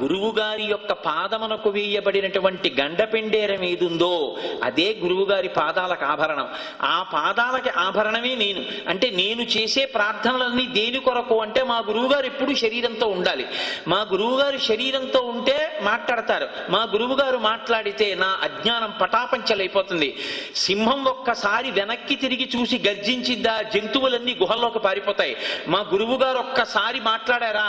గురువుగారి యొక్క పాదమునకు వేయబడినటువంటి గండపెండేరం ఏదుందో అదే గురువుగారి పాదాలకు ఆభరణం. ఆ పాదాలకి ఆభరణమే నేను. అంటే నేను చేసే ప్రార్థనలన్నీ దేని కొరకు అంటే మా గురువుగారు ఎప్పుడు శరీరంతో ఉండాలి. మా గురువుగారు శరీరంతో ఉంటే మాట్లాడతారు. మా గురువుగారు మాట్లాడితే నా అజ్ఞానం పటాపంచలైపోతుంది. సింహం ఒక్కసారి వెనక్కి తిరిగి చూసి గర్జించిద్దా జంతువులన్నీ గుహల్లోకి పారిపోతాయి. మా గురువుగారు ఒక్కసారి మాట్లాడారా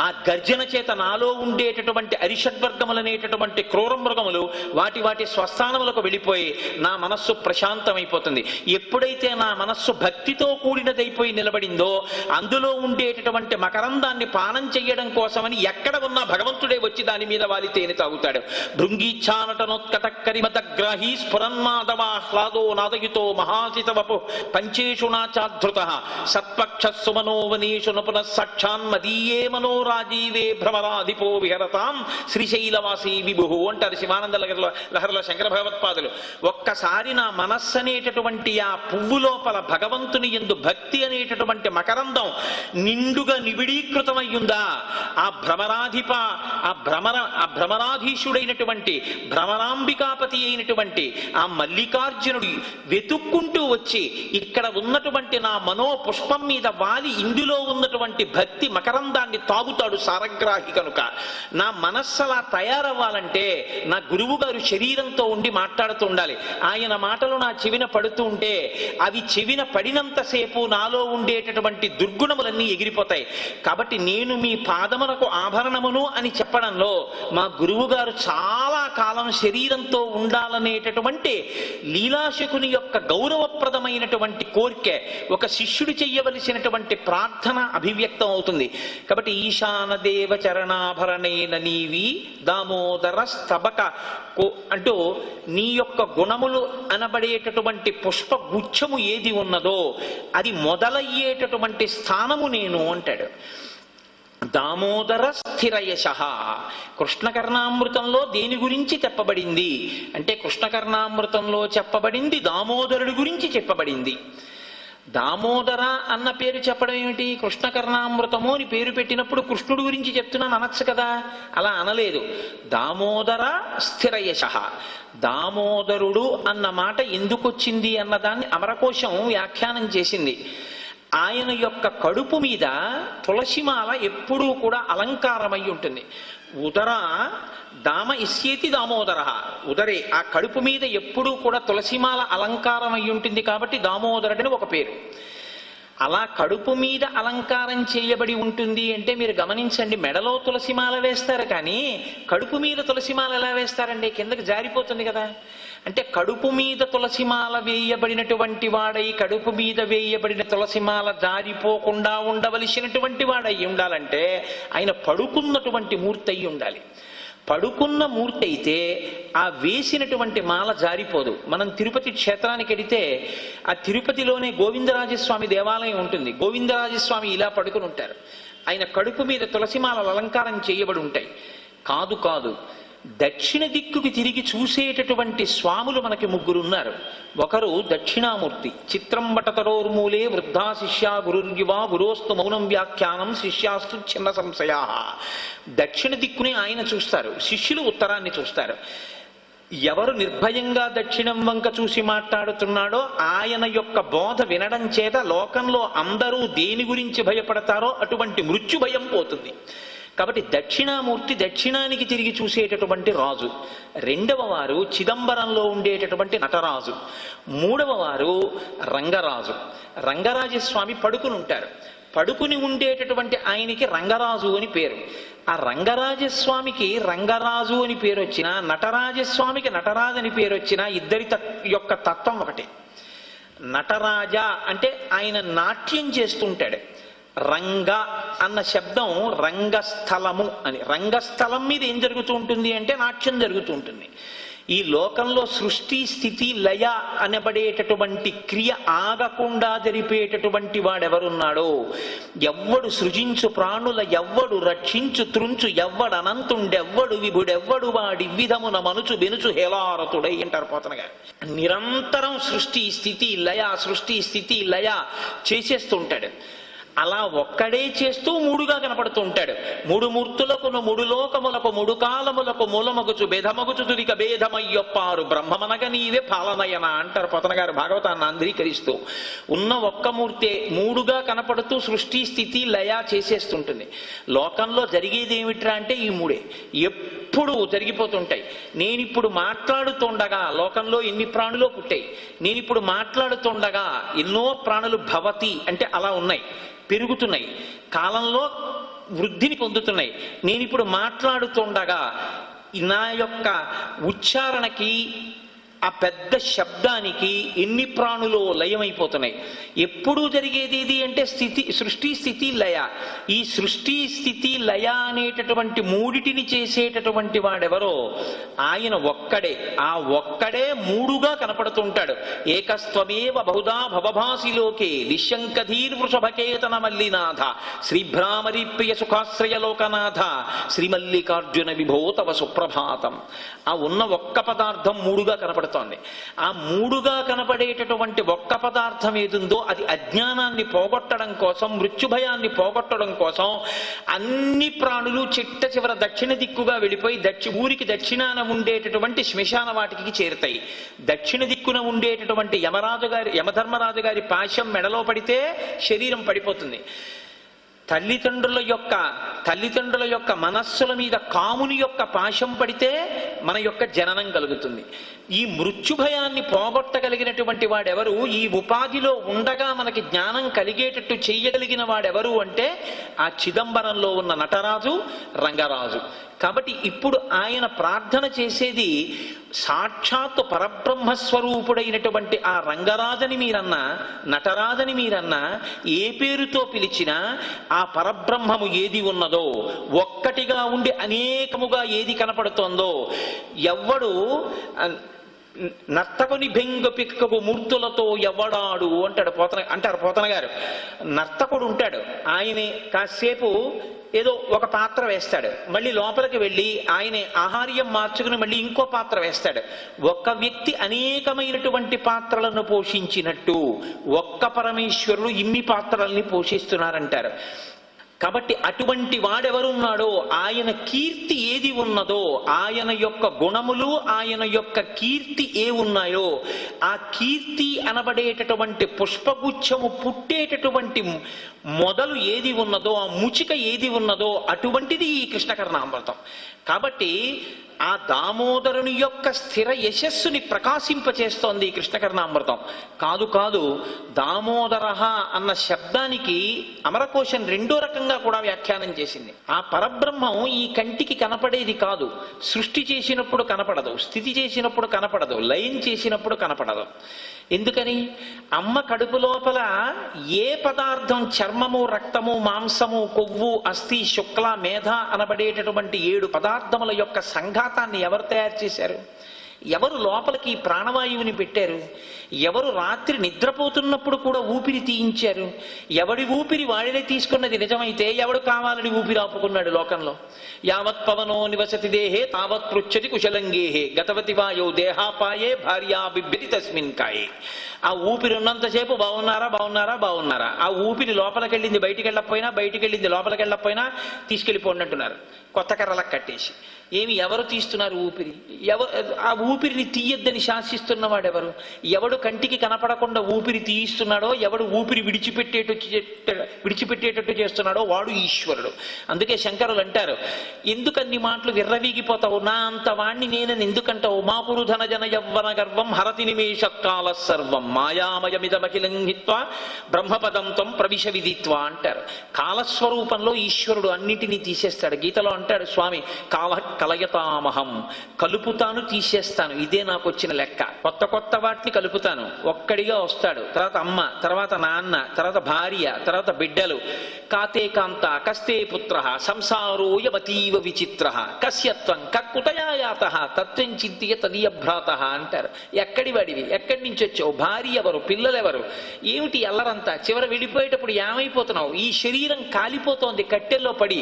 ఆ గర్జన చేత నాలో ఉండేటటువంటి అరిషడ్వర్గములనేటటువంటి క్రూర మృగములు వాటి వాటి స్వస్థానములకు వెళ్ళిపోయి నా మనస్సు ప్రశాంతమైపోతుంది. ఎప్పుడైతే నా మనస్సు భక్తితో కూడినదైపోయి నిలబడిందో అందులో ఉండేటటువంటి మకరందాన్ని పానం చెయ్యడం కోసమని ఎక్కడ ఉన్నా భగవంతుడే వచ్చి దాని మీద వాలి తేనె తాగుతాడు. భృంగీచ్ఛానటనోత్కటక్కరిమతగ్రాహీ స్ఫురన్మాధవాహ్లాదో నాదయుతో మహాసితవపు పంచేషు నాచాధృత సత్పక్ష సుమనోవనేషు నపునః సాక్షాన్ మదీయే మనోరాజీవే భ్రమరాధిపో విహరతాం శ్రీశైలవాసీ విభు అంటారు శివానంద లహరిలో శంకర భగవత్పాదులు. ఒక్కసారి నా మనస్సు అనేటటువంటి ఆ పువ్వు లోపల భగవంతుని యందు భక్తి అనేటటువంటి మకరందం నిండుగా నిబిడీకృతమయ్యుందా ఆ భ్రమరాధీశుడైనటువంటి భ్రమరాంబికాపతి అయినటువంటి ఆ మల్లికార్జునుడు వెతుక్కుంటూ వచ్చి ఇక్కడ ఉన్నటువంటి నా మనో పుష్పం మీద వాలి ఇందులో ఉన్నటువంటి భక్తి మకరందాన్ని తాగుతాడు సారగ్రాహి కనుక. నా మనస్సు అలా తయారవ్వాలంటే నా గురువు గారు శరీరంతో ఉండి మాట్లాడుతూ ఉండాలి. ఆయన మాటలు నా చెవిన పడుతూ ఉంటే అవి చెవిన పడినంతసేపు నాలో ఉండేటటువంటి దుర్గుణములన్నీ ఎగిరిపోతాయి. కాబట్టి నేను మీ పాదమునకు ఆభరణమును అని చెప్పడంలో మా గురువు గారు చాలా కాలం శరీరంతో ఉండాలనేటటువంటి లీలాశకుని యొక్క గౌరవప్రదమైనటువంటి కోరిక ఒక శిష్యుడు చెయ్యవలసినటువంటి ప్రార్థన అభివ్యక్తం అవుతుంది. కాబట్టి ఈశాన దేవ చరణాభరణేన నీవి దామోదర స్తబక అంటూ నీ యొక్క గుణములు అనబడేటటువంటి పుష్ప గుచ్ఛము ఏది ఉన్నదో అది మొదలయ్యేటటువంటి స్థానము నేను అంటాడు. దామోదర స్థిరయశ కృష్ణకర్ణామృతంలో దేని గురించి చెప్పబడింది అంటే కృష్ణకర్ణామృతంలో చెప్పబడింది దామోదరుడి గురించి చెప్పబడింది. దామోదర అన్న పేరు చెప్పడం ఏమిటి? కృష్ణకర్ణామృతము అని పేరు పెట్టినప్పుడు కృష్ణుడి గురించి చెప్తున్నాను అనొచ్చు కదా, అలా అనలేదు. దామోదర స్థిరయశ దామోదరుడు అన్న మాట ఎందుకు వచ్చింది అన్నదాన్ని అమరకోశం వ్యాఖ్యానం చేసింది. ఆయన యొక్క కడుపు మీద తులసిమాల ఎప్పుడూ కూడా అలంకారమై ఉంటుంది. ఉదర దామ ఇస్యేతి దామోదర ఉదరే ఆ కడుపు మీద ఎప్పుడూ కూడా తులసిమాల అలంకారం అయి ఉంటుంది కాబట్టి దామోదరుడని ఒక పేరు. అలా కడుపు మీద అలంకారం చేయబడి ఉంటుంది అంటే మీరు గమనించండి, మెడలో తులసిమాల వేస్తారు కానీ కడుపు మీద తులసిమాల ఎలా వేస్తారండి? కిందకి జారిపోతుంది కదా. అంటే కడుపు మీద తులసిమాల వేయబడినటువంటి వాడై కడుపు మీద వేయబడిన తులసిమాల జారిపోకుండా ఉండవలసినటువంటి వాడై ఉండాలంటే ఆయన పడుకున్నటువంటి మూర్తి అయి ఉండాలి. పడుకున్న మూర్తి అయితే ఆ వేసినటువంటి మాల జారిపోదు. మనం తిరుపతి క్షేత్రానికి వెడితే ఆ తిరుపతిలోనే గోవిందరాజస్వామి దేవాలయం ఉంటుంది. గోవిందరాజస్వామి ఇలా పడుకుని ఉంటారు. ఆయన కడుపు మీద తులసిమాలలు అలంకారం చేయబడి ఉంటాయి. కాదు కాదు దక్షిణ దిక్కుకి తిరిగి చూసేటటువంటి స్వాములు మనకి ముగ్గురు ఉన్నారు. ఒకరు దక్షిణామూర్తి. చిత్రం వటతరోర్మూలే వృద్ధా శిష్యా గురుర్యువా గురోస్తు మౌనం వ్యాఖ్యానం శిష్యాస్తు చిన్న సంశయా. దక్షిణ దిక్కుని ఆయన చూస్తారు, శిష్యులు ఉత్తరాన్ని చూస్తారు. ఎవరు నిర్భయంగా దక్షిణం వంక చూసి మాట్లాడుతున్నాడో ఆయన యొక్క బోధ వినడం చేత లోకంలో అందరూ దేని గురించి భయపడతారో అటువంటి మృత్యు భయం పోతుంది. కాబట్టి దక్షిణామూర్తి దక్షిణానికి తిరిగి చూసేటటువంటి రాజు. రెండవ వారు చిదంబరంలో ఉండేటటువంటి నటరాజు. మూడవ వారు రంగరాజు. రంగరాజస్వామి పడుకుని ఉంటారు. పడుకుని ఉండేటటువంటి ఆయనకి రంగరాజు అని పేరు. ఆ రంగరాజస్వామికి రంగరాజు అని పేరు వచ్చినా నటరాజస్వామికి నటరాజు అని పేరు వచ్చినా ఇద్దరి యొక్క తత్వం ఒకటే. నటరాజ అంటే ఆయన నాట్యం చేస్తుంటాడు. రంగ అన్న శబ్దం రంగస్థలము అని. రంగస్థలం మీద ఏం జరుగుతూ ఉంటుంది అంటే నాట్యం జరుగుతూ ఉంటుంది. ఈ లోకంలో సృష్టి స్థితి లయ అనబడేటటువంటి క్రియ ఆగకుండా జరిపేటటువంటి వాడెవరున్నాడో, ఎవ్వడు సృజించు ప్రాణుల ఎవ్వడు రక్షించు త్రుంచు ఎవ్వడు అనంతుండెవ్వడు విభుడెవ్వడు వాడి విధమున మనుచు బెనుచు హేలారతుడై అంటారు పోతన గారు. నిరంతరం సృష్టి స్థితి లయ సృష్టి స్థితి లయ చేసేస్తుంటాడు. అలా ఒక్కడే చేస్తూ మూడుగా కనపడుతూ ఉంటాడు. మూడు మూర్తులకును మూడు లోకములకు మూడు కాలములకు మూలమగుచు భేదమగుచు తుదిక భేదమయ్యొప్పారు బ్రహ్మమనగ నీవే పాలనయన అంటారు పోతన గారు భాగవతాన్ని ఆంధ్రీకరిస్తూ. ఉన్న ఒక్క మూర్తే మూడుగా కనపడుతూ సృష్టి స్థితి లయ చేసేస్తుంటుంది. లోకంలో జరిగేది ఏమిట్రా అంటే ఈ మూడే ఎప్పుడు జరిగిపోతుంటాయి. నేనిప్పుడు మాట్లాడుతుండగా లోకంలో ఎన్ని ప్రాణులు పుట్టాయి, నేనిప్పుడు మాట్లాడుతుండగా ఎన్నో ప్రాణులు భవతి అంటే అలా ఉన్నాయి, పెరుగుతున్నాయి, కాలంలో వృద్ధిని పొందుతున్నాయి. నేను ఇప్పుడు మాట్లాడుతుండగా నా యొక్క ఉచ్చారణకి ఆ పెద్ద శబ్దానికి ఎన్ని ప్రాణులు లయమైపోతున్నాయి. ఎప్పుడూ జరిగేది ఇది అంటే సృష్టి స్థితి లయ. ఈ సృష్టి స్థితి లయ అనేటటువంటి మూడిటిని చేసేటటువంటి వాడెవరో ఆయన ఒక్కడే. ఆ ఒక్కడే మూడుగా కనపడుతుంటాడు. ఏకస్త్వమేవ బహుధా భవభాసిలోకే నిశంకధీర్ వృషభకేతన మల్లినాథ శ్రీభ్రామరి ప్రియ సుఖాశ్రయ లోకనాథ శ్రీమల్లికార్జున విభో తవ సుప్రభాతం. ఆ ఉన్న ఒక్క పదార్థం మూడుగా కనపడుతుంది. ఆ మూడుగా కనపడేటటువంటి ఒక్క పదార్థం ఏదుందో అది అజ్ఞానాన్ని పోగొట్టడం కోసం, మృత్యుభయాన్ని పోగొట్టడం కోసం అన్ని ప్రాణులు చిట్ట చివర దక్షిణ దిక్కుగా వెళ్ళిపోయి ఊరికి దక్షిణాన ఉండేటటువంటి శ్మశాన వాటికి చేరుతాయి. దక్షిణ దిక్కున ఉండేటటువంటి యమధర్మరాజు గారి పాశం మెడలో పడితే శరీరం పడిపోతుంది. తల్లిదండ్రుల యొక్క మనస్సుల మీద కాముని యొక్క పాశం పడితే మన యొక్క జననం కలుగుతుంది. ఈ మృత్యుభయాన్ని పోగొట్టగలిగినటువంటి వాడెవరు, ఈ ఉపాధిలో ఉండగా మనకి జ్ఞానం కలిగేటట్టు చెయ్యగలిగిన వాడెవరు అంటే ఆ చిదంబరంలో ఉన్న నటరాజు రంగరాజు. కాబట్టి ఇప్పుడు ఆయన ప్రార్థన చేసేది సాక్షాత్తు పరబ్రహ్మస్వరూపుడైనటువంటి ఆ రంగరాజని మీరన్నా, నటరాజని మీరన్నా, ఏ పేరుతో పిలిచినా ఆ పరబ్రహ్మము ఏది ఉన్నదో, ఒక్కటిగా ఉండి అనేకముగా ఏది కనపడుతోందో, ఎవ్వడు నర్తకుని భెంగ పిక్కకు మూర్తులతో ఎవడాడు అంటారు పోతన గారు. నర్తకుడు ఉంటాడు, ఆయనే కాసేపు ఏదో ఒక పాత్ర వేస్తాడు, మళ్ళీ లోపలికి వెళ్ళి ఆయనే ఆహార్యం మార్చుకుని మళ్ళీ ఇంకో పాత్ర వేస్తాడు. ఒక్క వ్యక్తి అనేకమైనటువంటి పాత్రలను పోషించినట్టు ఒక్క పరమేశ్వరుడు ఇన్ని పాత్రల్ని పోషిస్తున్నారంటారు. కాబట్టి అటువంటి వాడెవరున్నాడో, ఆయన కీర్తి ఏది ఉన్నదో, ఆయన యొక్క గుణములు ఆయన యొక్క కీర్తి ఏ ఉన్నాయో, ఆ కీర్తి అనబడేటటువంటి పుష్పగుచ్చము పుట్టేటటువంటి మొదలు ఏది ఉన్నదో, ఆ ముచిక ఏది ఉన్నదో అటువంటిది ఈ కృష్ణకర్ణామృతం. కాబట్టి ఆ దామోదరుని యొక్క స్థిర యశస్సుని ప్రకాశింపచేస్తోంది ఈ కృష్ణకర్ణామృతం. కాదు దామోదర అన్న శబ్దానికి అమరకోశం రెండో రకంగా కూడా వ్యాఖ్యానం చేసింది. ఆ పరబ్రహ్మం ఈ కంటికి కనపడేది కాదు. సృష్టి చేసినప్పుడు కనపడదు, స్థితి చేసినప్పుడు కనపడదు, లయం చేసినప్పుడు కనపడదు. ఎందుకని? అమ్మ కడుపు లోపల ఏ పదార్థం చర్మము, రక్తము, మాంసము, కొవ్వు, అస్థి, శుక్ల, మేధ అనబడేటటువంటి 7 పదార్థముల యొక్క సంఘాతాన్ని ఎవరు తయారు చేశారు? ఎవరు లోపలికి ప్రాణవాయువుని పెట్టారు? ఎవరు రాత్రి నిద్రపోతున్నప్పుడు కూడా ఊపిరి తీయించారు? ఎవడి ఊపిరి వాడినే తీసుకున్నది నిజమైతే ఎవడు కావాలని ఊపిరి ఆపుకున్నాడు లోకంలో? యావత్ పవనో నివసతి దేహే తావత్ పృచ్చతి కుశలంగేహే గతవతి వాయో దేహాపాయే భార్యా బిబ్బితి తస్మిన్ కాయే. ఆ ఊపిరి ఉన్నంతసేపు బాగున్నారా. ఆ ఊపిరి లోపలికి వెళ్ళింది బయటికి వెళ్ళకపోయినా, బయటికి వెళ్ళింది లోపలికి వెళ్ళకపోయినా తీసుకెళ్ళిపోండి కొత్త కర్రలకు కట్టేసి. ఎవరు తీస్తున్నారు ఊపిరి? ఆ ఊపిరిని తీయొద్దని శాసిస్తున్న వాడెవరు? ఎవడు కంటికి కనపడకుండా ఊపిరి తీయిస్తున్నాడో, ఎవడు ఊపిరి విడిచిపెట్టేటట్టు చేస్తున్నాడో వాడు ఈశ్వరుడు. అందుకే శంకరులు అంటారు, ఎందుకన్ని మాటలు విర్రవీగిపోతావు, నా అంత వాణ్ణి నేనని ఎందుకంటావు? మాపురు ధన జన యవ్వన గర్వం హరతి నిమేషకాల సర్వం మాయామయమిదమఖిలం హిత్వా బ్రహ్మపదం త్వం ప్రవిశ విదిత్వా అంటారు. కాలస్వరూపంలో ఈశ్వరుడు అన్నిటినీ తీసేస్తాడు. గీతలో అంటాడు స్వామి, కాల కలయతామహం, కలుపుతాను తీసేస్తాను, ఇదే నాకు వచ్చిన లెక్క. కొత్త వాటిని కలుపుతాను, ఒక్కడిగా వస్తాడు. తర్వాత అమ్మ, తర్వాత నాన్న, తర్వాత భార్య, తర్వాత బిడ్డలు. కాతే కాంత కస్తే పుత్ర సంసారోయమతీవ విచిత్ర కస్యత్వం కక్కుతయాయాత తత్వం చింతియ తదీయ భ్రాత అంటారు. ఎక్కడి వాడివి? ఎక్కడి నుంచి వచ్చావు? భార్య ఎవరు? పిల్లలెవరు? ఏమిటి అల్లరంతా? చివర విడిపోయేటప్పుడు ఏమైపోతున్నావు? ఈ శరీరం కాలిపోతోంది కట్టెల్లో పడి,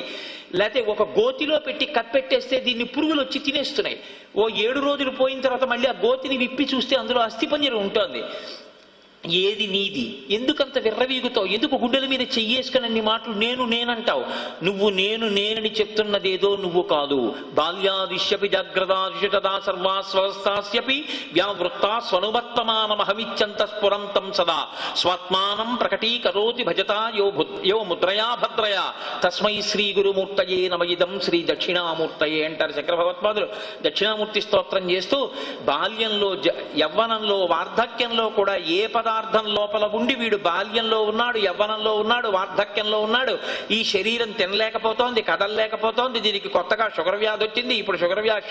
లేకపోతే ఒక గోతిలో పెట్టి కప్పెట్టేస్తే దీన్ని పురుగులు వచ్చి తినేస్తున్నాయి. ఓ 7 రోజులు పోయిన తర్వాత మళ్ళీ ఆ గోతిని విప్పి చూస్తే అందులో అస్థిపంజరం ఉంటుంది. ఏది నీది? ఎందుకంత విర్రవీగుతావు? ఎందుకు గుండెల మీద చెయ్యేసుకుని అన్ని మాటలు నేను నేనంటావు? నువ్వు నేను నేనని చెప్తున్నదేదో నువ్వు కాదు. బాల్యాదిశ్యపి జాగ్రదాదిశుతదా సర్వాస్వస్థాస్యపి వ్యావృత్తా స్వనువర్తమానమహమిత్యంత స్ఫురంతం సదా స్వాత్మానం ప్రకటీకరోతి భజతా యో ముద్రయా భద్రయా తస్మై శ్రీ గురుమూర్తయే నమయిదం శ్రీ దక్షిణామూర్తయే అంటారు శంకర భగవత్పాదులు. దక్షిణామూర్తి స్తోత్రం చేస్తూ బాల్యంలో యవ్వనంలో వార్ధక్యంలో కూడా ఏ పదార్థం లోపల ఉండి వీడు బాల్యంలో ఉన్నాడు, యవ్వనంలో ఉన్నాడు, వార్ధక్యంలో ఉన్నాడు, ఈ శరీరం తినలేకపోతోంది, కదలలేకపోతోంది, దీనికి కొత్తగా షుగర్ వ్యాధి వచ్చింది, ఇప్పుడు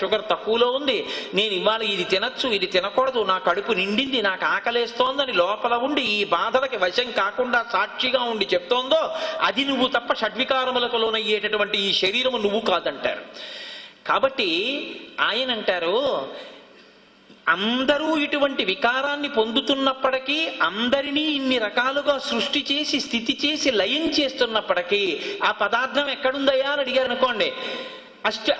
షుగర్ తక్కువలో ఉంది, నేను ఇవాళ ఇది తినచ్చు ఇది తినకూడదు, నా కడుపు నిండింది, నాకు ఆకలేస్తోందని లోపల ఉండి ఈ బాధలకి వశం కాకుండా సాక్షిగా ఉండి చెప్తోందో అది నువ్వు తప్ప షడ్వికారములకు లోనయ్యేటటువంటి ఈ శరీరము నువ్వు కాదంటారు. కాబట్టి ఆయన అంటారు, అందరూ ఇటువంటి వికారాన్ని పొందుతున్నప్పటికీ, అందరినీ ఇన్ని రకాలుగా సృష్టి చేసి స్థితి చేసి లయం చేస్తున్నప్పటికీ ఆ పదార్థం ఎక్కడుందయ్యా అని అడిగారు అనుకోండి,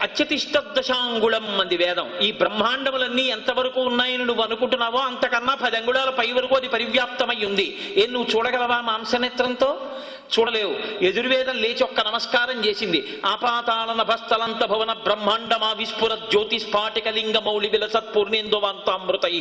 అత్యతిష్టదశాంగుళం మంది వేదం. ఈ బ్రహ్మాండములన్నీ ఎంతవరకు ఉన్నాయని నువ్వు అనుకుంటున్నావో అంతకన్నా 10 అంగుళాల పై వరకు అది పరివ్యాప్తమై ఉంది. నువ్వు చూడగలవా మాంసనేత్రంతో? చూడలేవు. ఎదుర్వేదం లేచి ఒక్క నమస్కారం చేసింది. ఆపాతాళ నభస్థలంత భవన బ్రహ్మాండమా విస్ఫుర జ్యోతిస్ఫాటిక లింగ మౌళి విలసత్ పూర్ణేందువాంతామృతై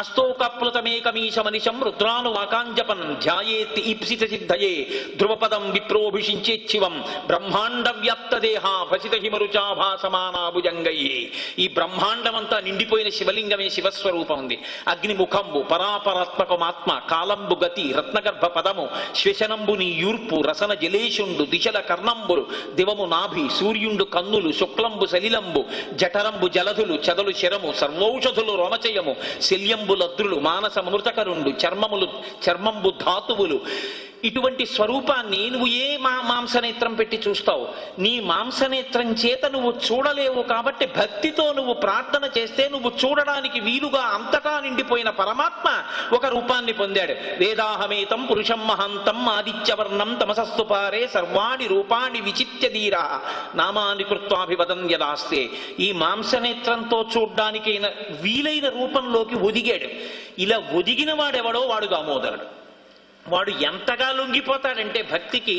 అస్తోకప్లుతమేకమీశ మనిషం రుద్రాను వాకాంజపన్ ధ్యాయేతి ఈప్సిత సిద్ధయే ధ్రువపదం విప్రోభిషించేచ్చివం బ్రహ్మాండ వ్యాప్త దేహ భసిత హిమరుచాభాసమానాభుజంగయ్యే. ఈ బ్రహ్మాండమంతా నిండిపోయిన శివలింగమే శివస్వరూపం ఉంది. అగ్నిముఖంబు పరాపరాత్మకమాత్మ కాలంబు గతి రత్నగర్భ పదము శ్వశనంబు నీ యూర్పు రసన జలేషుండు దిశల కర్ణంబులు దివము నాభి సూర్యుండు కన్నులు శుక్లంబు సలిలంబు జఠరంబు జలధులు చదలు శరము సర్వౌషధులు రోమచయము శల్యంబు లద్రులు మానస మృతకరుండు చర్మంబు ధాతువులు. ఇటువంటి స్వరూపాన్ని నువ్వు ఏ మాంసనేత్రం పెట్టి చూస్తావు? నీ మాంసనేత్రం చేత నువ్వు చూడలేవు కాబట్టి భక్తితో నువ్వు ప్రార్థన చేస్తే నువ్వు చూడడానికి వీలుగా అంతటా నిండిపోయిన పరమాత్మ ఒక రూపాన్ని పొందాడు. వేదాహమేతం పురుషం మహాంతం ఆదిత్యవర్ణం తమసస్తు పారే సర్వాణి రూపాణి విచిత్య ధీరా నామాని కృత్వాభివదం యదాస్తే. ఈ మాంసనేత్రంతో చూడ్డానికి వీలైన రూపంలోకి ఒదిగాడు. ఇలా ఒదిగిన వాడెవడో వాడు దామోదరుడు. వాడు ఎంతగా లొంగిపోతాడంటే భక్తికి,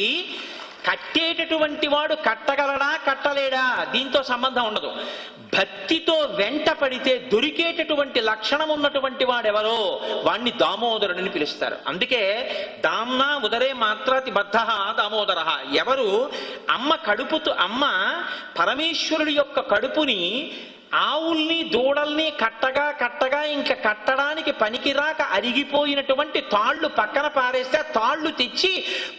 కట్టేటటువంటి వాడు కట్టగలడా కట్టలేడా దీంతో సంబంధం ఉండదు. భక్తితో వెంట పడితే దొరికేటటువంటి లక్షణం ఉన్నటువంటి వాడెవరో వాణ్ణి దామోదరుడిని పిలుస్తారు. అందుకే దామ్నా ఉదరే మాత్రాతి బద్ధ దామోదర. ఎవరు అమ్మ పరమేశ్వరుడి యొక్క కడుపుని ఆవుల్ని దూడల్ని కట్టగా ఇంకా కట్టడానికి పనికిరాక అరిగిపోయినటువంటి తాళ్లు పక్కన పారేస్తే తాళ్లు తెచ్చి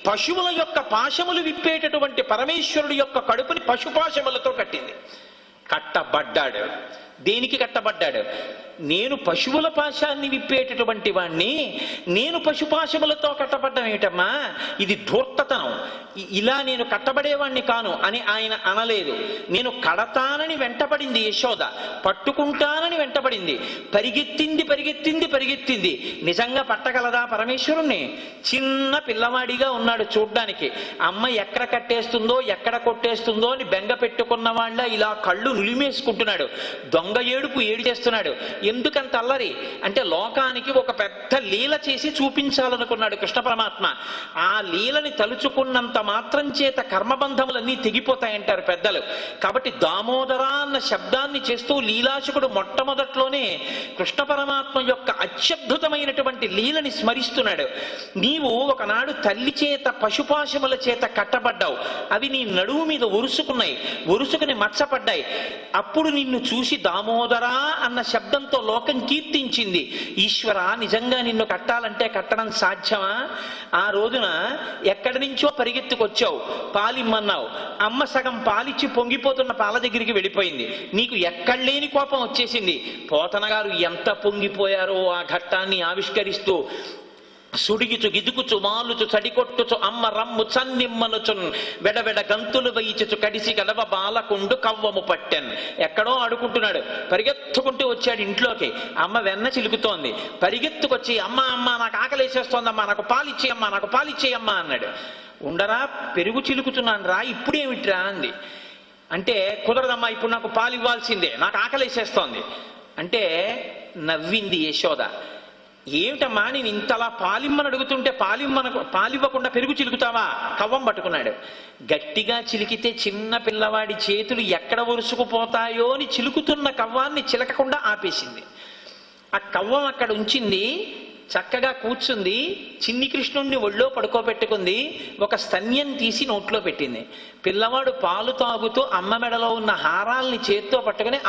పశువుల యొక్క పాశములు విప్పేటటువంటి పరమేశ్వరుడు యొక్క కడుపుని పశుపాశములతో కట్టింది. కట్టబడ్డాడు. దేనికి కట్టబడ్డాడు? నేను పశువుల పాశాన్ని విప్పేటటువంటి వాణ్ణి, నేను పశుపాశములతో కట్టబడ్డం ఏమిటమ్మా, ఇది ధూర్తతనం, ఇలా నేను కట్టబడేవాణ్ణి కాను అని ఆయన అనలేదు. నేను కడతానని వెంటపడింది యశోద, పట్టుకుంటానని వెంటపడింది, పరిగెత్తింది. నిజంగా పట్టగలదా పరమేశ్వరుణ్ణి? చిన్న పిల్లవాడిగా ఉన్నాడు చూడ్డానికి. అమ్మ ఎక్కడ కట్టేస్తుందో ఎక్కడ కొట్టేస్తుందో అని బెంగ పెట్టుకున్న వాళ్ళ ఇలా కళ్ళు నులిమేసుకుంటున్నాడు. దొంగ ఏడుపు ఏడు చేస్తున్నాడు. ఎందుకంత అల్లరి అంటే లోకానికి ఒక పెద్ద లీల చేసి చూపించాలనుకున్నాడు కృష్ణ పరమాత్మ. ఆ లీలని తలుచుకున్నంత మాత్రం చేత కర్మబంధములన్నీ తెగిపోతాయంటారు పెద్దలు. కాబట్టి దామోదర అన్న శబ్దాన్ని చేస్తూ లీలాశకుడు మొట్టమొదట్లోనే కృష్ణ పరమాత్మ యొక్క అత్యద్భుతమైనటువంటి లీలని స్మరిస్తున్నాడు. నీవు ఒకనాడు తల్లి చేత పశుపాశముల చేత కట్టబడ్డావు. అవి నీ నడుము మీద ఒరుసుకుని మచ్చపడ్డాయి. అప్పుడు నిన్ను చూసి దామోదరా అన్న శబ్దంతో లోకం కీర్తించింది. ఈశ్వర, నిజంగా నిన్ను కట్టాలంటే కట్టడం సాధ్యమా? ఆ రోజున ఎక్కడి నుంచో పరిగెత్తుకొచ్చావు, పాలిమ్మన్నావు. అమ్మ సగం పాలిచ్చి పొంగిపోతున్న పాల దగ్గరికి వెళ్ళిపోయింది. నీకు ఎక్కడలేని కోపం వచ్చేసింది. పోతన గారు ఎంత పొంగిపోయారో ఆ ఘట్టాన్ని ఆవిష్కరిస్తూ, సుడిగిచు గిదుకుచు మాలుచు చడికొట్టుచు అమ్మ రమ్ము చన్నిమ్మనుచున్ వెడవెడ గంతులు వైచుచు కడిసి గడవ బాలకుండు కవ్వము పట్టెన్. ఎక్కడో ఆడుకుంటున్నాడు, పరిగెత్తుకుంటూ వచ్చాడు ఇంట్లోకి. అమ్మ వెన్న చిలుకుతోంది. పరిగెత్తుకొచ్చి అమ్మ నాకు ఆకలేసేస్తోందమ్మా, నాకు పాలిచ్చేయమ్మా అన్నాడు. ఉండరా, పెరుగు చిలుకుతున్నాను రా, ఇప్పుడేమిట్రా అంది. అంటే కుదరదమ్మా, ఇప్పుడు నాకు పాలు ఇవ్వాల్సిందే, నాకు ఆకలేసేస్తోంది అంటే నవ్వింది యశోద. ఏమిటమ్మా నేను ఇంతలా పాలిమ్మని అడుగుతుంటే పాలివ్వకుండా పెరుగు చిలుకుతావా? కవ్వం పట్టుకున్నాడు. గట్టిగా చిలికితే చిన్న పిల్లవాడి చేతులు ఎక్కడ ఒరుసుకుపోతాయో అని చిలుకుతున్న కవ్వాన్ని చిలకకుండా ఆపేసింది. ఆ కవ్వం అక్కడ ఉంచింది, చక్కగా కూర్చుంది, చిన్ని కృష్ణుణ్ణి ఒళ్ళో పడుకోబెట్టుకుంది, ఒక స్తన్యం తీసి నోట్లో పెట్టింది. పిల్లవాడు పాలు తాగుతూ అమ్మ మెడలో ఉన్న హారాల్ని చేత్తో పట్టుకుని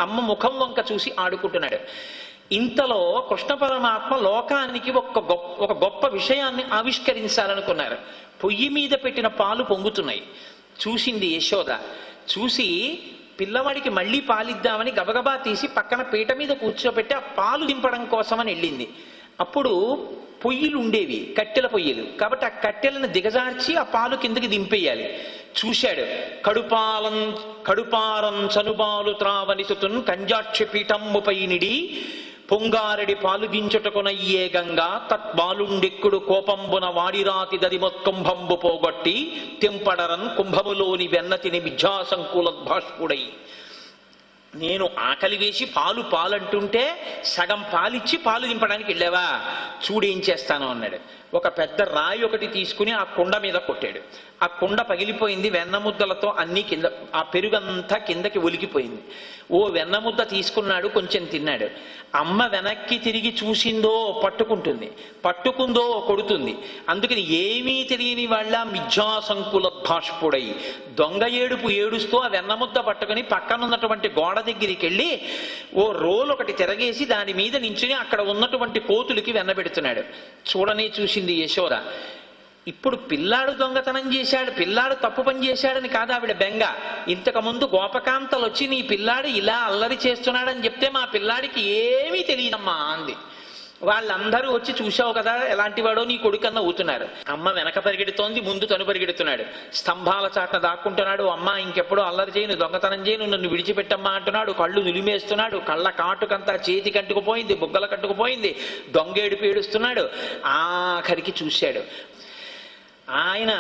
అమ్మ ముఖం వంక చూసి ఆడుకుంటున్నాడు. ఇంతలో కృష్ణ పరమాత్మ లోకానికి ఒక గొప్ప విషయాన్ని ఆవిష్కరించాలనుకున్నారు. పొయ్యి మీద పెట్టిన పాలు పొంగుతున్నాయి. చూసింది యశోద. చూసి పిల్లవాడికి మళ్ళీ పాలిద్దామని గబగబా తీసి పక్కన పీట మీద కూర్చోబెట్టి ఆ పాలు దింపడం కోసమని వెళ్ళింది. అప్పుడు పొయ్యిలు ఉండేవి, కట్టెల పొయ్యిలు. కాబట్టి ఆ కట్టెలను దిగజార్చి ఆ పాలు కిందకి దింపేయాలి. చూశాడు. కడుపారం చనుబాలు త్రావనిసుతున్ కంజాక్షి పీఠమ్ముపై నిడి పొంగారెడి పాలుగించుటకునయ్యే గంగా తత్బాలుండెక్కుడు కోపంబున వాడిరాతి దదిమొత్కుంభంబు పోగొట్టి తెంపడరన్ కుంభములోని వెన్నతిని విద్యాసంకులద్భాష్పుడై. నేను ఆకలి వేసి పాలంటుంటే సగం పాలిచ్చి పాలు దింపడానికి వెళ్ళావా? చూడేం చేస్తాను అన్నాడు. ఒక పెద్ద రాయి ఒకటి తీసుకుని ఆ కుండ మీద కొట్టాడు. ఆ కుండ పగిలిపోయింది. వెన్నముద్దలతో అన్ని కింద, ఆ పెరుగంతా కిందకి ఒలికిపోయింది. ఓ వెన్నముద్ద తీసుకున్నాడు, కొంచెం తిన్నాడు. అమ్మ వెనక్కి తిరిగి చూసిందో పట్టుకుంటుంది, పట్టుకుందో కొడుతుంది. అందుకని ఏమీ తెలియని వాళ్ళ మిథ్యాసంకులద్భాష్పుడై దొంగ ఏడుపు ఏడుస్తూ ఆ వెన్నముద్ద పట్టుకుని పక్కనున్నటువంటి గోడ దగ్గరికి వెళ్ళి ఓ రోలు ఒకటి తిరగేసి దాని మీద నించుని అక్కడ ఉన్నటువంటి కోతులకి వెన్నబెడుతున్నాడు. చూడనే చూసింది యశోద. ఇప్పుడు పిల్లాడు దొంగతనం చేశాడు, పిల్లాడు తప్పు పని చేశాడని కాదు ఆవిడ బెంగ. ఇంతకుముందు గోపకాంతలు వచ్చి నీ పిల్లాడు ఇలా అల్లరి చేస్తున్నాడని చెప్తే మా పిల్లాడికి ఏమీ తెలియదమ్మా అంది. వాళ్ళందరూ వచ్చి చూశావు కదా ఎలాంటి వాడో నీ కొడుకన్నా ఊతున్నారు. అమ్మ వెనక పరిగెడుతోంది, ముందు తను పరిగెడుతున్నాడు. స్తంభాల చాటున దాక్కుంటున్నాడు. అమ్మ ఇంకెప్పుడు అల్లరి చేయను, దొంగతనం చేయను, నన్ను విడిచిపెట్టమ్మా అంటున్నాడు. కళ్ళు నిలిమేస్తున్నాడు. కళ్ళ కాటుకంతా చేతి కట్టుకుపోయింది, బుగ్గల కట్టుకుపోయింది. దొంగేడుపు ఏడుస్తున్నాడు. ఆఖరికి చూశాడు. ఆయన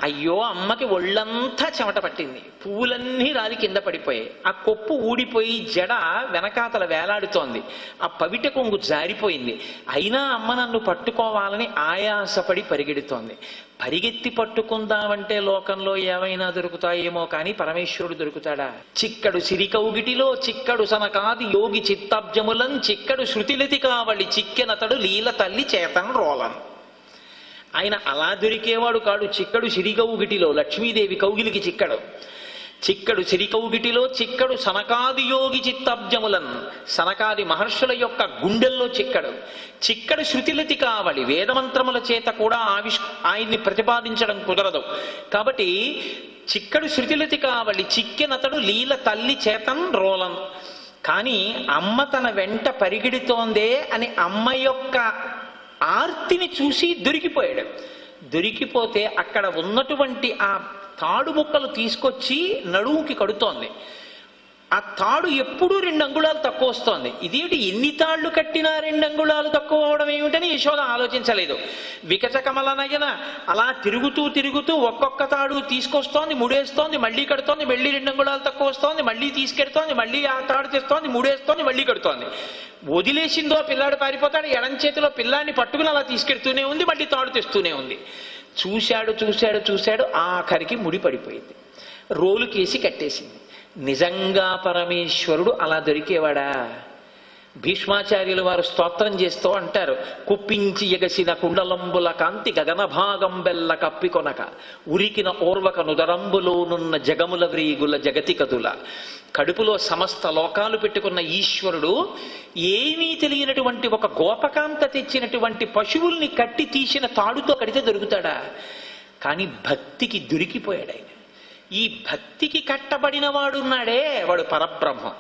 అయ్యో అమ్మకి ఒళ్ళంతా చెమట పట్టింది, పువ్వులన్నీ రాలి కింద పడిపోయాయి. ఆ కొప్పు ఊడిపోయి జడ వెనకాతల వేలాడుతోంది. ఆ పవిట కొంగు జారిపోయింది. అయినా అమ్మ నన్ను పట్టుకోవాలని ఆయాసపడి పరిగెడుతోంది. పరిగెత్తి పట్టుకుందామంటే లోకంలో ఏమైనా దొరుకుతాయేమో కానీ పరమేశ్వరుడు దొరుకుతాడా? చిక్కడు సిరికౌగిటిలో చిక్కడు సనకాది యోగి చిత్తాబ్జములం చిక్కడు శృతిలతి కావళి చిక్కెనతడు లీల తల్లి చేతన్ రోలన్. ఆయన అలా దొరికేవాడు కాడు. చిక్కడు సిరికౌగిటిలో లక్ష్మీదేవి కౌగిలికి చిక్కడు. చిక్కడు సిరికౌగిటిలో చిక్కడు సనకాది యోగి చిత్తాబ్జములన్ సనకాది మహర్షుల యొక్క గుండెల్లో చిక్కడు. చిక్కడు శృతిలతి కావలి వేదమంత్రముల చేత కూడా ఆయన్ని ప్రతిపాదించడం కుదరదు. కాబట్టి చిక్కడు శృతిలతి కావలి చిక్కెనతడు లీల తల్లి చేతన్ రోలన్. కానీ అమ్మ తన వెంట పరిగెడుతోందే అని అమ్మ యొక్క ఆర్తిని చూసి దొరికిపోయాడు. దొరికిపోతే అక్కడ ఉన్నటువంటి ఆ తాడు ముక్కలు తీసుకొచ్చి నడువుకి కడుతోంది. ఆ తాడు ఎప్పుడూ 2 అంగుళాలు తక్కువ వస్తోంది. ఇదేమిటి ఎన్ని తాళ్లు కట్టినా 2 అంగుళాలు తక్కువ అవడం ఏమిటని యశోద ఆలోచించలేదు. వికచకమల నయన అలా తిరుగుతూ తిరుగుతూ ఒక్కొక్క తాడు తీసుకొస్తోంది, ముడేస్తోంది, మళ్ళీ కడుతోంది, మళ్ళీ 2 అంగుళాలు తక్కువ వస్తోంది, మళ్ళీ తీసుకెడుతోంది, మళ్ళీ ఆ తాడు తెస్తోంది, ముడేస్తోంది, మళ్ళీ కడుతోంది. వదిలేసిందో పిల్లాడు పారిపోతాడు. ఎడం చేతిలో పిల్లాన్ని పట్టుకుని అలా తీసుకెడుతూనే ఉంది, మళ్ళీ తాడు తెస్తూనే ఉంది. చూశాడు చూశాడు చూశాడు, ఆఖరికి ముడి పడిపోయింది. రోలు కేసి కట్టేసింది. నిజంగా పరమేశ్వరుడు అలా దొరికేవాడా? భీష్మాచార్యులు వారు స్తోత్రం చేస్తూ అంటారు, కుప్పించి ఎగసిన కుండలంబుల కాంతి గగన భాగం బెల్ల కప్పికొనక ఉరికిన ఓర్వక నుదరంబులోనున్న జగముల వ్రీగుల జగతి కదుల. కడుపులో సమస్త లోకాలు పెట్టుకున్న ఈశ్వరుడు ఏమీ తెలియనటువంటి ఒక గోపకాంత తెచ్చినటువంటి పశువుల్ని కట్టి తీసిన తాడుతో కడితే దొరుకుతాడా? కానీ భక్తికి దొరికిపోయాడు ఆయన. ఈ భక్తికి కట్టబడిన వాడున్నాడే వాడు పరబ్రహ్మం.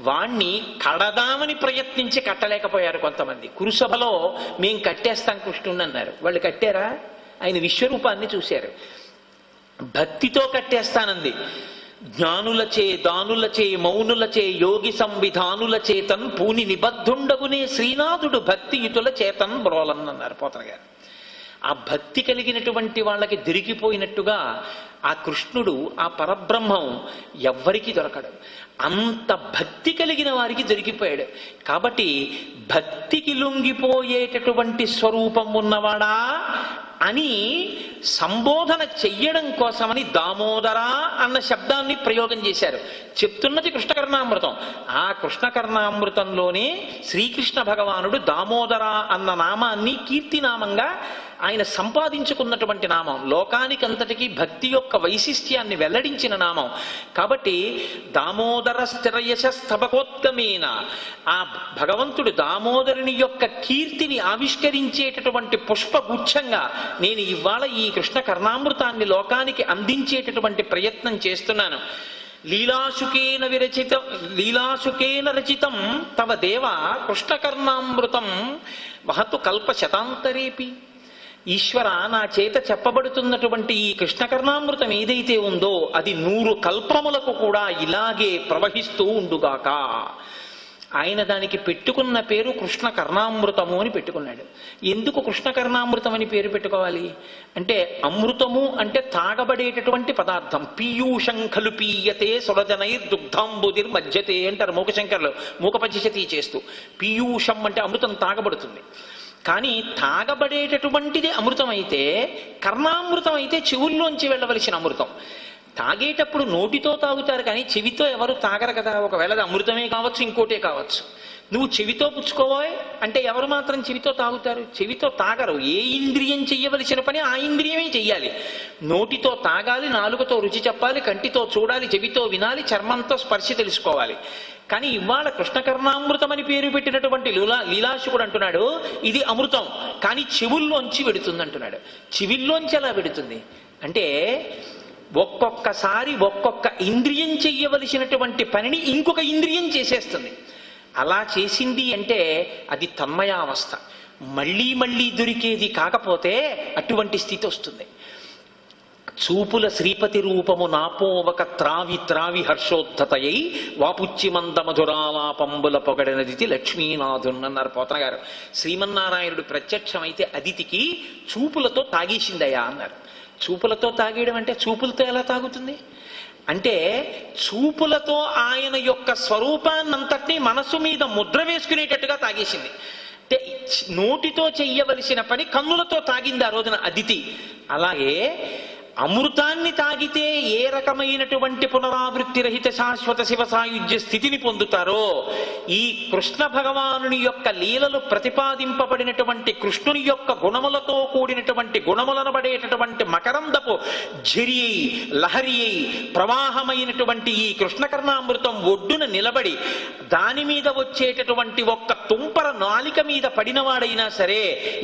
వాణ్ణి కడదామని ప్రయత్నించి కట్టలేకపోయారు కొంతమంది. కురుసభలో మేం కట్టేస్తాం కృష్ణుని అన్నారు. వాళ్ళు కట్టారా? ఆయన విశ్వరూపాన్ని చూశారు. భక్తితో కట్టేస్తానంది. జ్ఞానులచే దానులచే మౌనులచే యోగి సంవిధానుల చేతన్ పూని నిబద్ధుండగునే శ్రీనాథుడు భక్తియుతుల చేతన్ బ్రోలన్ అన్నారు పోతన గారు. ఆ భక్తి కలిగినటువంటి వాళ్ళకి దొరికిపోయినట్టుగా ఆ కృష్ణుడు, ఆ పరబ్రహ్మం ఎవ్వరికీ దొరకడు. అంత భక్తి కలిగిన వారికి దొరికిపోయాడు. కాబట్టి భక్తికి లొంగిపోయేటటువంటి స్వరూపం ఉన్నవాడా అని సంబోధన చెయ్యడం కోసమని దామోదర అన్న శబ్దాన్ని ప్రయోగం చేశారు. చెప్తున్నది కృష్ణకర్ణామృతం. ఆ కృష్ణకర్ణామృతంలోనే శ్రీకృష్ణ భగవానుడు దామోదర అన్న నామాన్ని కీర్తినామంగా ఆయన సంపాదించుకున్నటువంటి నామం, లోకానికంతటికీ భక్తి యొక్క వైశిష్ట్యాన్ని వెల్లడించిన నామం. కాబట్టి దామోదర స్థిరయశ స్తబకోత్కమేన, ఆ భగవంతుడు దామోదరుని యొక్క కీర్తిని ఆవిష్కరించేటటువంటి పుష్పగుచ్ఛంగా నేను ఇవాళ ఈ కృష్ణ కర్ణామృతాన్ని లోకానికి అందించేటటువంటి ప్రయత్నం చేస్తున్నాను. లీలాశుకేన రచితం తవ దేవ కృష్ణకర్ణామృతం వహతు కల్ప శతాంతరేపి. ఈశ్వర, నా చేత చెప్పబడుతున్నటువంటి ఈ కృష్ణకర్ణామృతం ఏదైతే ఉందో అది 100 కల్పములకు కూడా ఇలాగే ప్రవహిస్తూ ఉండుగాక. ఆయన దానికి పెట్టుకున్న పేరు కృష్ణ కర్ణామృతము అని పెట్టుకున్నాడు. ఎందుకు కృష్ణ కర్ణామృతం అని పేరు పెట్టుకోవాలి అంటే, అమృతము అంటే తాగబడేటటువంటి పదార్థం. పీయూషం ఖలు పీయతే సురజనైర్దుగ్ధాంబుదిర్ మధ్యతే అంటారు మూకశంకర్లు, మూక పంచశతి చేస్తూ. పీయూషం అంటే అమృతం తాగబడుతుంది. కానీ తాగబడేటటువంటిది అమృతం అయితే, కర్ణామృతం అయితే చెవుల్లోంచి వెళ్ళవలసిన అమృతం. తాగేటప్పుడు నోటితో తాగుతారు కానీ చెవితో ఎవరు తాగరు కదా. ఒకవేళ అది అమృతమే కావచ్చు, ఇంకోటే కావచ్చు. నువ్వు చెవితో పుచ్చుకోవాలి అంటే ఎవరు మాత్రం చెవితో తాగుతారు? చెవితో తాగరు. ఏ ఇంద్రియం చెయ్యవలసిన పని ఆ ఇంద్రియమే చెయ్యాలి. నోటితో తాగాలి, నాలుకతో రుచి చెప్పాలి, కంటితో చూడాలి, చెవితో వినాలి, చర్మంతో స్పర్శ తెలుసుకోవాలి. కానీ ఇవాళ కృష్ణకర్ణామృతం అని పేరు పెట్టినటువంటి లీలాశుకుడు అంటున్నాడు ఇది అమృతం, కానీ చెవుల్లోంచి వెడుతుంది అంటున్నాడు. చెవిల్లోంచి ఎలా వెడుతుంది అంటే, ఒక్కొక్కసారి ఒక్కొక్క ఇంద్రియం చెయ్యవలసినటువంటి పనిని ఇంకొక ఇంద్రియం చేసేస్తుంది. అలా చేసింది అంటే అది తన్మయావస్థ. మళ్ళీ మళ్ళీ దొరికేది కాకపోతే అటువంటి స్థితి వస్తుంది. చూపుల శ్రీపతి రూపము నాపోవక త్రావి త్రావి హర్షోద్ధతయై వాపుచ్చి మంద మధురాలాపంబుల పొగడనదితి లక్ష్మీనాథున్ అన్నారు పోతన గారు. శ్రీమన్నారాయణుడు ప్రత్యక్షమైతే అదితికి చూపులతో తాగేసిందయ్యా అన్నారు. చూపులతో తాగేయడం అంటే చూపులతో ఎలా తాగుతుంది అంటే, చూపులతో ఆయన యొక్క స్వరూపాన్నంతటినీ మనసు మీద ముద్ర వేసుకునేటట్టుగా తాగేసింది. అంటే నోటితో చెయ్యవలసిన పని కన్నులతో తాగింది ఆ రోజున అదితి. అలాగే అమృతాన్ని తాగితే ఏ రకమైనటువంటి పునరావృత్తి రహిత శాశ్వత శివ సాయుధ్య స్థితిని పొందుతారో, ఈ కృష్ణ భగవానుని యొక్క లీలలు ప్రతిపాదింపబడినటువంటి కృష్ణుని యొక్క గుణములతో కూడినటువంటి గుణములనబడేటటువంటి మకరందపు ఝరి అయి లహరి అయి ప్రవాహమైనటువంటి ఈ కృష్ణకర్ణామృతం ఒడ్డున నిలబడి దాని మీద వచ్చేటటువంటి ఒక్క తుంపర నాలిక మీద పడినవాడైనా సరే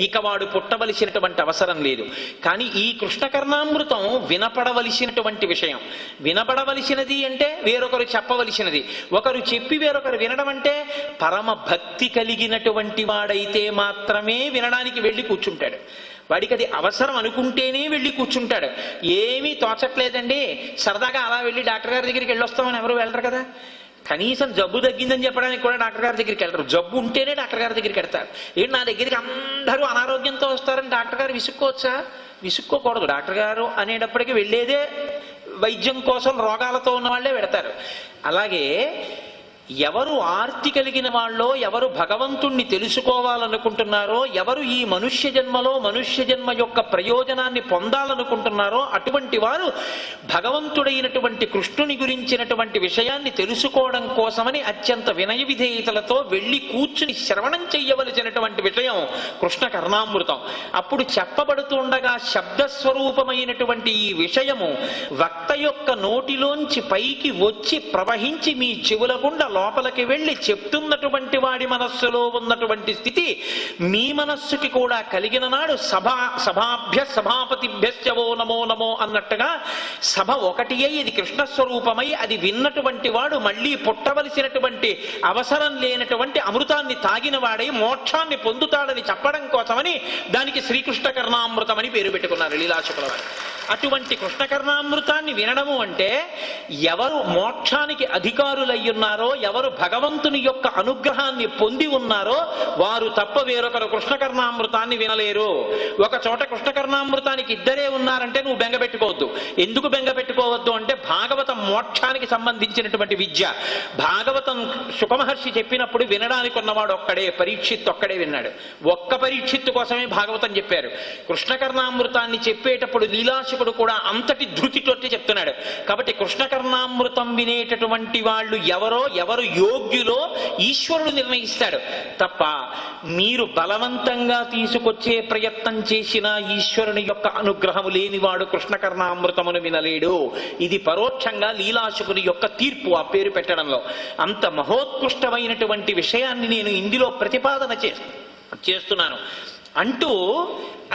ఇక వాడు పుట్టవలసినటువంటి అవసరం లేదు. కానీ ఈ కృష్ణకర్ణామృతం వినపడవలసినటువంటి విషయం. వినపడవలసినది అంటే వేరొకరు చెప్పవలసినది. ఒకరు చెప్పి వేరొకరు వినడం అంటే, పరమ భక్తి కలిగినటువంటి వాడైతే మాత్రమే వినడానికి వెళ్ళి కూర్చుంటాడు. వాడికి అది అవసరం అనుకుంటేనే వెళ్ళి కూర్చుంటాడు. ఏమీ తోచట్లేదండి సరదాగా అలా వెళ్ళి డాక్టర్ గారి దగ్గరికి వెళ్ళొస్తామని ఎవరు వెళ్ళరు కదా. కనీసం జబ్బు తగ్గిందని చెప్పడానికి కూడా డాక్టర్ గారి దగ్గరికి వెళ్తారు. జబ్బు ఉంటేనే డాక్టర్ గారి దగ్గరికి వెళ్తారు. ఏంటి నా దగ్గరికి అందరూ అనారోగ్యంతో వస్తారని డాక్టర్ గారు విసుక్కోవచ్చా? విసుక్కోకూడదు. డాక్టర్ గారు అనేటప్పటికీ వెళ్ళేదే వైద్యం కోసం, రోగాలతో ఉన్న వాళ్ళే పెడతారు. అలాగే ఎవరు ఆర్తి కలిగిన వాళ్ళో, ఎవరు భగవంతుణ్ణి తెలుసుకోవాలనుకుంటున్నారో, ఎవరు ఈ మనుష్య జన్మలో మనుష్య జన్మ యొక్క ప్రయోజనాన్ని పొందాలనుకుంటున్నారో అటువంటి వారు భగవంతుడైనటువంటి కృష్ణుని గురించినటువంటి విషయాన్ని తెలుసుకోవడం కోసమని అత్యంత వినయ విధేయతలతో వెళ్ళి కూర్చుని శ్రవణం చెయ్యవలసినటువంటి విషయం కృష్ణ కర్ణామృతం. అప్పుడు చెప్పబడుతుండగా శబ్దస్వరూపమైనటువంటి ఈ విషయము వక్త యొక్క నోటిలోంచి పైకి వచ్చి ప్రవహించి మీ చెవుల గుండా లోపలికి వెళ్ళి చెప్తున్నటువంటి వాడి మనస్సులో ఉన్నటువంటి స్థితి మీ మనస్సుకి కూడా కలిగిన నాడు సభాభ్య సభాపతిభ్యశ్చవో నమో నమో అన్నట్టుగా సభ ఒకటి అయి ఇది కృష్ణస్వరూపమై అది విన్నటువంటి వాడు మళ్ళీ పుట్టవలసినటువంటి అవసరం లేనటువంటి అమృతాన్ని తాగిన వాడై మోక్షాన్ని పొందుతాడని చెప్పడం కోసమని దానికి శ్రీకృష్ణ కర్ణామృతం అని పేరు పెట్టుకున్నారు లీలాశుకుల వారు. అటువంటి కృష్ణ కర్ణామృతాన్ని వినడము అంటే ఎవరు మోక్షానికి అధికారులయ్యున్నారో, ఎవరు భగవంతుని యొక్క అనుగ్రహాన్ని పొంది ఉన్నారో వారు తప్ప వేరొకరు కృష్ణకర్ణామృతాన్ని వినలేరు. ఒక చోట కృష్ణకర్ణామృతానికి ఇద్దరే ఉన్నారంటే నువ్వు బెంగపెట్టుకోవద్దు. ఎందుకు బెంగపెట్టుకోవద్దు అంటే భాగవతం మోక్షానికి సంబంధించినటువంటి విద్య. భాగవతం శుకమహర్షి చెప్పినప్పుడు వినడానికి ఉన్నవాడు ఒక్కడే, పరీక్షిత్ ఒక్కడే విన్నాడు. ఒక్క పరీక్షిత్తు కోసమే భాగవతం చెప్పారు. కృష్ణకర్ణామృతాన్ని చెప్పేటప్పుడు లీలాశకుడు కూడా అంతటి ధృతితోటి చెప్తున్నాడు. కాబట్టి కృష్ణకర్ణామృతం వినేటటువంటి వాళ్ళు ఎవరు యోగ్యులో ఈశ్వరుడు నిర్ణయిస్తాడు తప్ప మీరు బలవంతంగా తీసుకొచ్చే ప్రయత్నం చేసిన ఈశ్వరుని యొక్క అనుగ్రహము లేనివాడు కృష్ణకర్ణామృతమును వినలేడు. ఇది పరోక్షంగా లీలాశకుని యొక్క తీర్పు ఆ పేరు పెట్టడంలో. అంత మహోత్కృష్టమైనటువంటి విషయాన్ని నేను ఇందులో ప్రతిపాదన చేస్తున్నాను అంటూ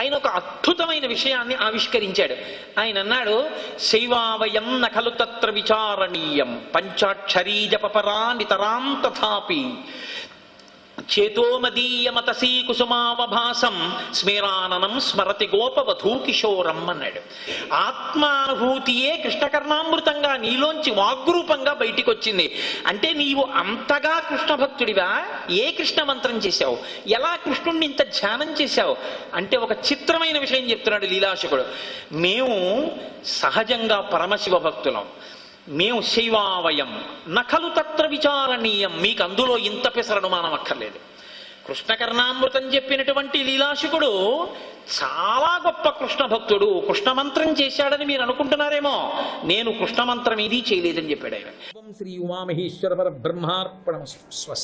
ఆయన ఒక అద్భుతమైన విషయాన్ని ఆవిష్కరించాడు. ఆయన అన్నాడు, శైవావయం నఖలు తత్ర విచారణీయం పంచాక్షరీ జపపరా నితరాం తథాపి చేతోమదీయమతసీ కుసుమావభాసం స్మేరాననం స్మరతి గోపవధూ కిశోరం అన్నాడు. ఆత్మానుభూతియే కృష్ణకర్ణామృతంగా నీలోంచి వాగ్రూపంగా బయటికి వచ్చింది. అంటే నీవు అంతగా కృష్ణ భక్తుడివా? ఏ కృష్ణ మంత్రం చేశావు? ఎలా కృష్ణుణ్ణి ఇంత ధ్యానం చేశావు అంటే ఒక చిత్రమైన విషయం చెప్తున్నాడు లీలాశకుడు. మేము సహజంగా పరమశివ భక్తులం, మేము శైవావయం నఖలు తత్ర విచారణీయం. మీకు అందులో ఇంత పెసరనుమానం అక్కర్లేదు. కృష్ణకర్ణామృతం చెప్పినటువంటి లీలాశకుడు చాలా గొప్ప కృష్ణ భక్తుడు. కృష్ణమంత్రం చేశాడని మీరు అనుకుంటున్నారేమో, నేను కృష్ణమంత్రం ఇది చేయలేదని చెప్పాడు ఆయన. శ్రీ ఉమామహేశ్వర పరబ్రహ్మార్పణమస్తు. స్వస్తి.